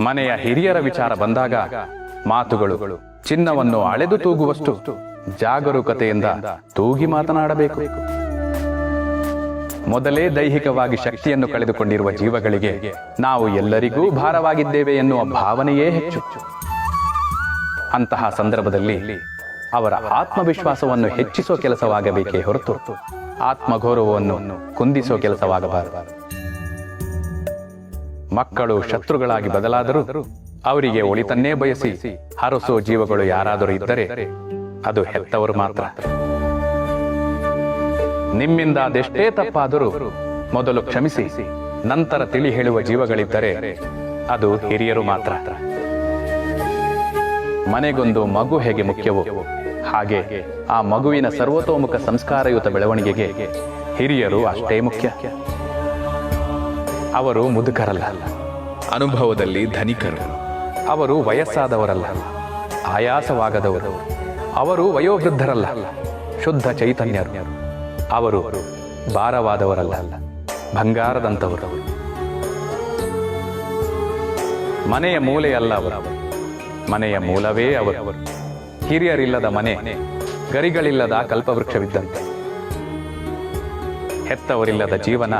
ಮನೆಯ ಹಿರಿಯರ ವಿಚಾರ ಬಂದಾಗ ಮಾತುಗಳು ಚಿನ್ನವನ್ನು ಅಳೆದು ತೂಗುವಷ್ಟು ಜಾಗರೂಕತೆಯಿಂದ ತೂಗಿ ಮಾತನಾಡಬೇಕು. ಮೊದಲೇ ದೈಹಿಕವಾಗಿ ಶಕ್ತಿಯನ್ನು ಕಳೆದುಕೊಂಡಿರುವ ಜೀವಗಳಿಗೆ ನಾವು ಎಲ್ಲರಿಗೂ ಭಾರವಾಗಿದ್ದೇವೆ ಎನ್ನುವ ಭಾವನೆಯೇ ಹೆಚ್ಚು. ಅಂತಹ ಸಂದರ್ಭದಲ್ಲಿ ಅವರ ಆತ್ಮವಿಶ್ವಾಸವನ್ನು ಹೆಚ್ಚಿಸೋ ಕೆಲಸವಾಗಬೇಕೇ ಹೊರತು ಆತ್ಮಗೌರವವನ್ನು ಕುಂದಿಸೋ ಕೆಲಸವಾಗಬಾರದು. ಮಕ್ಕಳು ಶತ್ರುಗಳಾಗಿ ಬದಲಾದರೂ ಅವರಿಗೆ ಒಳಿತನ್ನೇ ಬಯಸಿ ಹರಸೋ ಜೀವಗಳು ಯಾರಾದರೂ ಇದ್ದರೆ ಅದು ಹೆತ್ತವರು ಮಾತ್ರ. ನಿಮ್ಮಿಂದ ಅದೆಷ್ಟೇ ತಪ್ಪಾದರೂ ಮೊದಲು ಕ್ಷಮಿಸಿ ನಂತರ ತಿಳಿ ಹೇಳುವ ಜೀವಗಳಿದ್ದರೆ ಅದು ಹಿರಿಯರು ಮಾತ್ರ. ಮನೆಗೊಂದು ಮಗು ಹೇಗೆ ಮುಖ್ಯವೋ ಹಾಗೆ ಆ ಮಗುವಿನ ಸರ್ವತೋಮುಖ ಸಂಸ್ಕಾರಯುತ ಬೆಳವಣಿಗೆಗೆ ಹಿರಿಯರು ಅಷ್ಟೇ ಮುಖ್ಯ. ಅವರು ಮುದುಕರಲ್ಲ, ಅನುಭವದಲ್ಲಿ ಧನಿಕರು. ಅವರು ವಯಸ್ಸಾದವರಲ್ಲ, ಆಯಾಸವಾಗದವರು. ಅವರು ವಯೋವೃದ್ಧರಲ್ಲ, ಶುದ್ಧ ಚೈತನ್ಯರು. ಅವರು ಭಾರವಾದವರಲ್ಲ, ಬಂಗಾರದಂತವರು. ಮನೆಯ ಮೂಲೆಯಲ್ಲ ಅವರು, ಮನೆಯ ಮೂಲವೇ ಅವರು. ಹಿರಿಯರಿಲ್ಲದ ಮನೆ ಗರಿಗಳಿಲ್ಲದ ಕಲ್ಪವೃಕ್ಷವಿದ್ದಂತೆ. ಹೆತ್ತವರಿಲ್ಲದ ಜೀವನ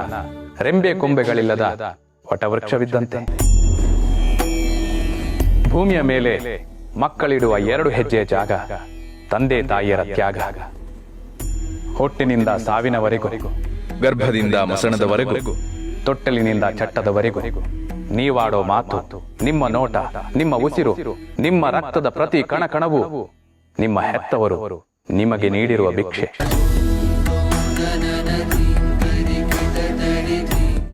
ರೆಂಬೆ ಕೊಂಬೆಗಳಿಲ್ಲದ ವಟವೃಕ್ಷವಿದ್ದಂತೆ. ಭೂಮಿಯ ಮೇಲೆ ಮಕ್ಕಳಿಡುವ 2 ಹೆಜ್ಜೆಯ ಜಾಗ ತಂದೆ ತಾಯಿಯರ ತ್ಯಾಗ. ಹೊಟ್ಟಿನಿಂದ ಸಾವಿನವರೆಗೂ, ಗರ್ಭದಿಂದ ಮಸಣದವರೆಗೂ, ತೊಟ್ಟಲಿನಿಂದ ಚಟ್ಟದವರೆಗೂ ನೀವಾಡೋ ಮಾತು, ನಿಮ್ಮ ನೋಟ, ನಿಮ್ಮ ಉಸಿರು, ನಿಮ್ಮ ರಕ್ತದ ಪ್ರತಿ ಕಣಕಣವು ನಿಮ್ಮ ಹೆತ್ತವರು ನಿಮಗೆ ನೀಡಿರುವ ಭಿಕ್ಷೆ.